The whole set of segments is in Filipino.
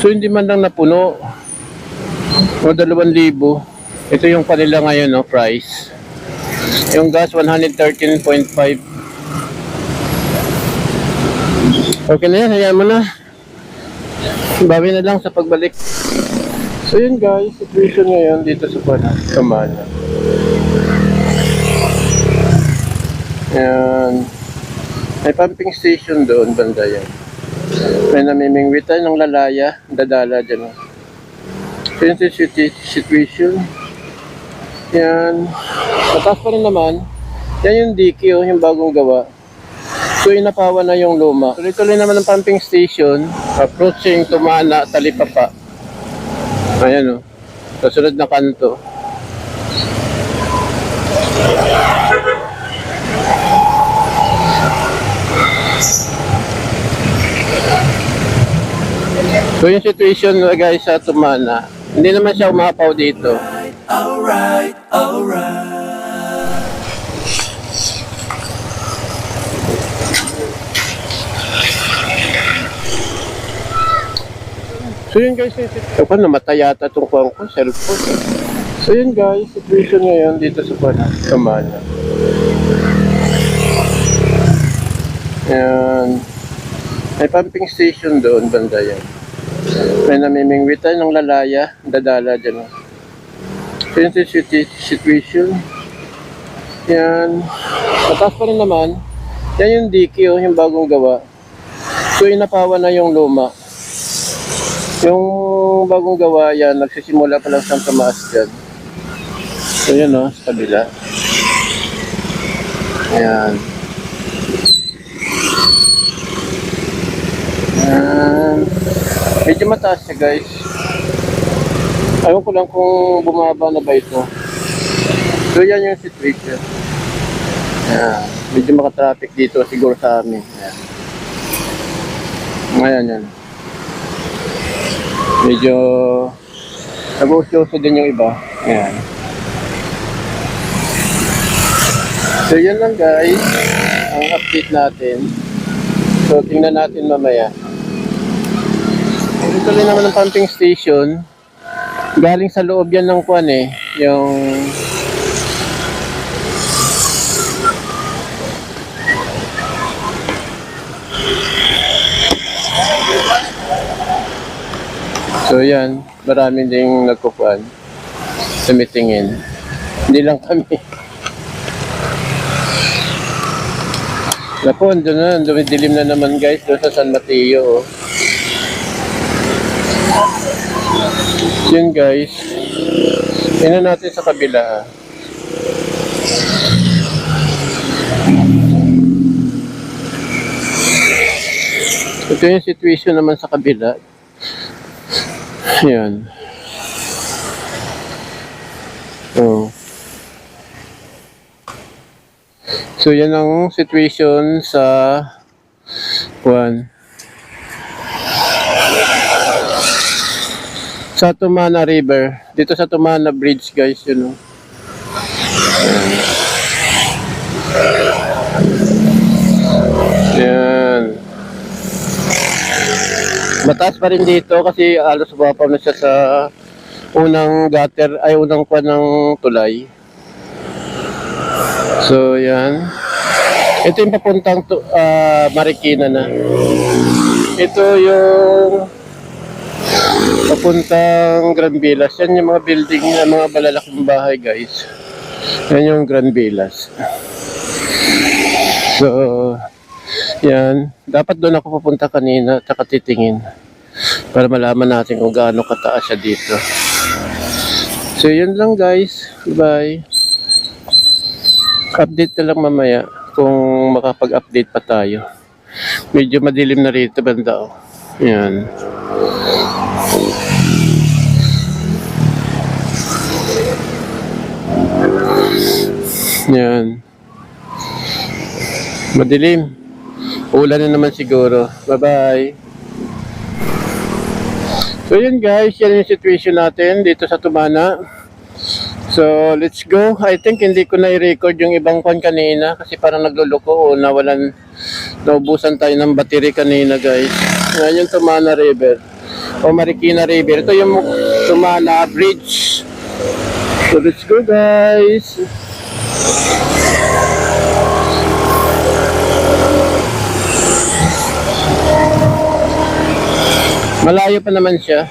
So hindi man lang napuno o 2,000. Ito yung kanila ngayon, no, price. Yung gas 113.5. Okay na yan, hayaan mo na. Bawi na lang sa pagbalik. So yun guys, situation ngayon dito sa Kamana. Ayan. May pumping station doon, banda yan. May namimingwitan ng lalaya, dadala dyan. So yun yung situation. Yan. Mataas pa rin naman. Yan yung DQ, yung bagong gawa. So inapawan na yung luma. Tuloy-tuloy naman ang pumping station. Approaching Tumana, Talipapa. Ayan o. Kasunod na kanto. So yung situation guys sa Tumana, hindi naman siya umapaw dito. Alright. So yun guys, ako namatay yata itong kuwang ko, cellphone. So yun guys, situation ngayon dito sa Kamana. Ayan. May pumping station doon, banda yan. May namimingwitan ng lalaya, dadala dyan. So yun yung situation. Yan. Mataas pa rin naman. Yan yung DQ, yung bagong gawa. So inapawan na yung luma. Yung bagong gawa yan, nagsisimula pa lang sa tumaas dyan. So yan o, sa kabila. Ayan. Medyo mataas siya guys. Ayaw ko lang kung bumaba na ba ito. So yan yung situation. Ayan. Medyo makatraffic dito siguro sa amin. Ayan yan. Medyo nag-usyoso din yung iba. Ayan. So yan lang guys ang update natin. So tingnan natin mamaya. Ito rin naman ang pumping station. Galing sa loob yan ng kuwan eh. Yung so yan, maraming ding nagkukuhan, tumitingin. Hindi lang kami. Naku, doon na, dumidilim na naman guys, doon sa San Mateo. Yun guys. Tingnan natin sa kabila. Ito yung situation naman sa kabila. Yan. Oh. So yan ang situation sa sa Tumana River. Dito sa Tumana Bridge guys, yun know. Yan. Mataas pa rin dito kasi alos bumapaw na siya sa unang gutter ay unang kuwan ng tulay. So yan. Ito yung papuntang Marikina na. Ito yung papuntang Grand Villas. Yan yung mga building, yung mga malalaking bahay guys. Yan yung Grand Villas. So yan. Dapat doon ako pupunta kanina at titingin para malaman natin kung gaano kataas siya dito. So yun lang guys. Bye. Update na lang mamaya kung makapag-update pa tayo. Medyo madilim na rito banda. Yan. Yan. Madilim. Ulan na naman siguro. Bye-bye. So yun guys, yan yung situation natin dito sa Tumana. So let's go. I think hindi ko na i-record yung ibang kwan kanina kasi parang nagluloko o naubusan tayo ng battery kanina guys. Yan yung Tumana River. o Marikina River. Ito yung Tumana Bridge. So let's go guys. Malayo pa naman siya.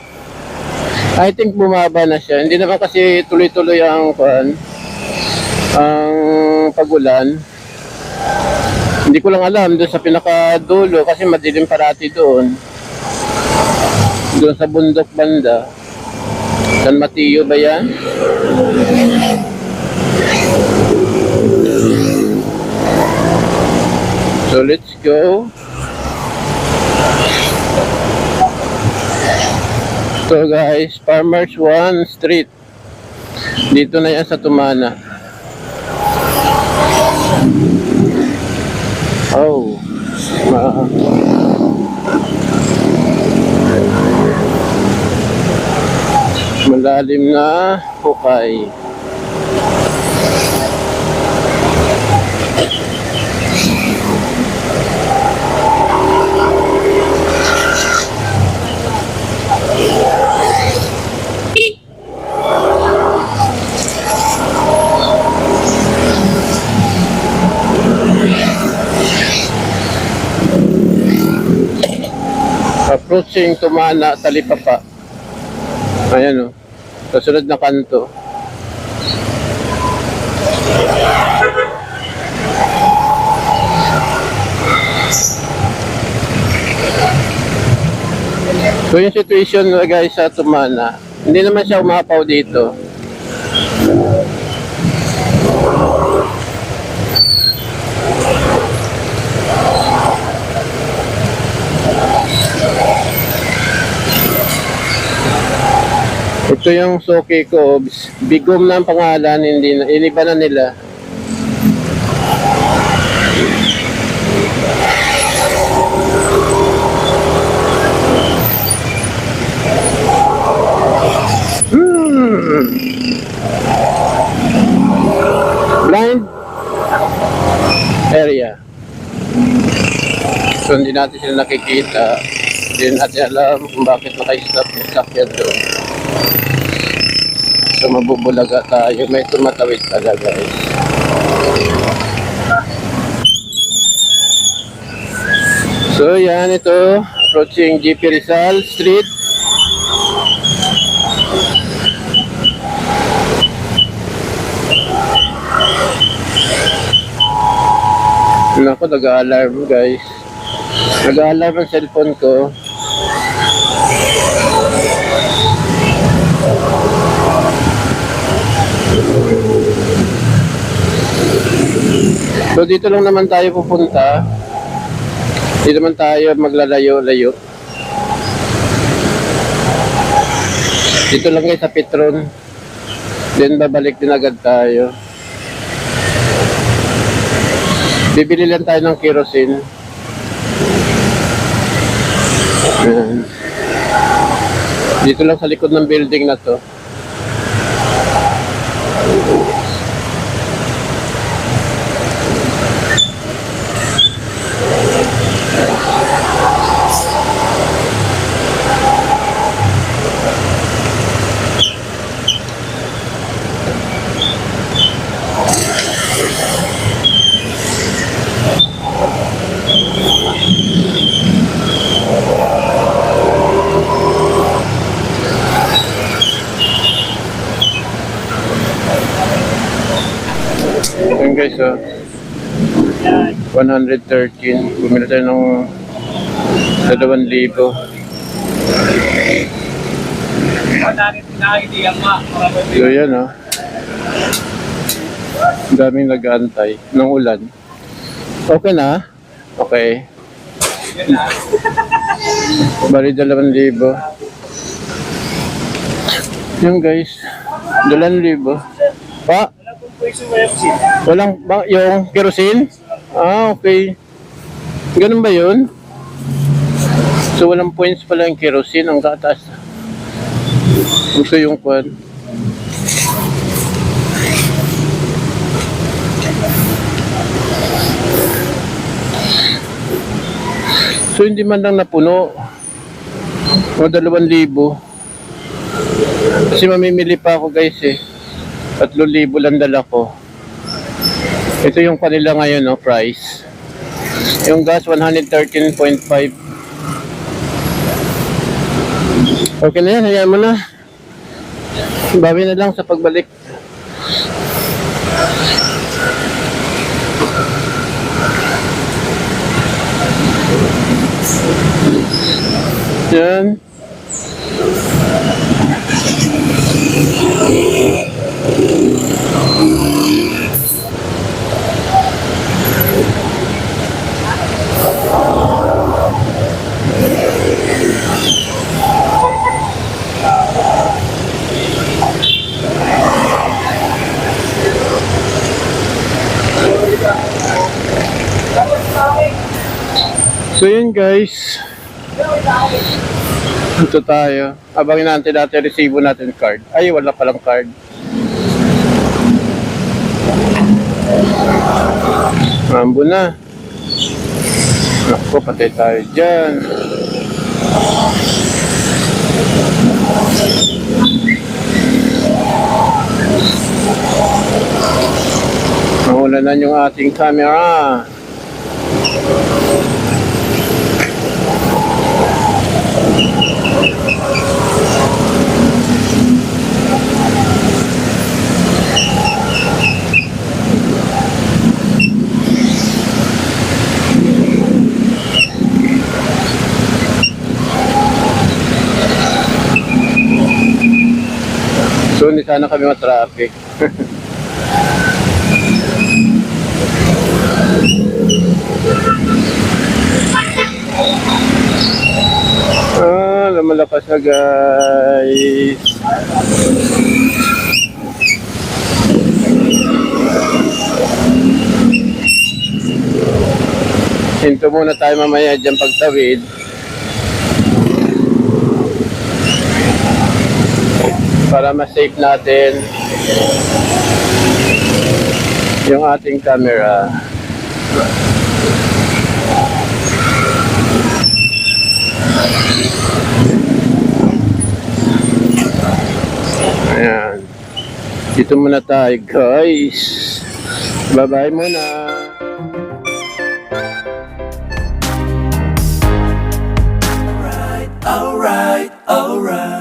I think bumaba na siya. Hindi naman kasi tuloy-tuloy ang pagulan. Hindi ko lang alam doon sa pinakadulo kasi madilim parati doon. Doon sa bundok banda. San Mateo ba yan? So let's go. So guys, Farmers 1 Street. Dito na yan sa Tumana. Oh. Malalim na hukay. Approaching Tumana, Talipapa. Ayan o. Kasunod na kanto. So yung situation guys sa Tumana, hindi naman siya umapaw dito. Ito yung suki ko, Bigom na ang pangalan, hindi na, iniba na nila. Blind area. So hindi natin sila nakikita, hindi natin alam kung bakit naka-stop yung sakyan doon. So mabubulaga tayo, may tumatawid pala guys. So yan, ito approaching GP Rizal Street. Naku, nag-alarm guys. Nag-alarm ang cellphone ko. So dito lang naman tayo pupunta. Dito naman tayo maglalayo-layo. Dito lang guys sa Petron. Then babalik din agad tayo. Bibili lang tayo ng kerosene. Ayan. Dito lang sa likod ng building na to. Ayan guys, 113. Bumili tayo ng 2,000. So yan ang daming nag-aantay ng ulan. Okay na? Okay. Bali 2,000. Yan guys, 2,000. Pa? Walang ba yung kerosene? Ah, okay. Ganun ba yun? So walang points pala yung kerosene, ang tataas. Gusto yung kwan. So hindi man lang napuno. O 2,000. Kasi mamimili pa ako guys eh. 3,000 lang dala ko. Ito yung kanila ngayon, no, price. Yung gas, 113.5. Okay na yan, hayaan mo na. Bawi na lang sa pagbalik. Yan. So yun guys. Ito tayo. Abangin natin resibo natin card. Ay, wala palang card. Mambo na. Ako, patay tayo dyan. Mahulanan yung ating camera. So, hindi sana kami matraffic. Lumalakas na guys. Hinto muna tayo mamaya dyan pagtawid. Para ma-save natin yung ating camera. Ayan. Dito muna tayo guys. Bye-bye muna. Alright, alright.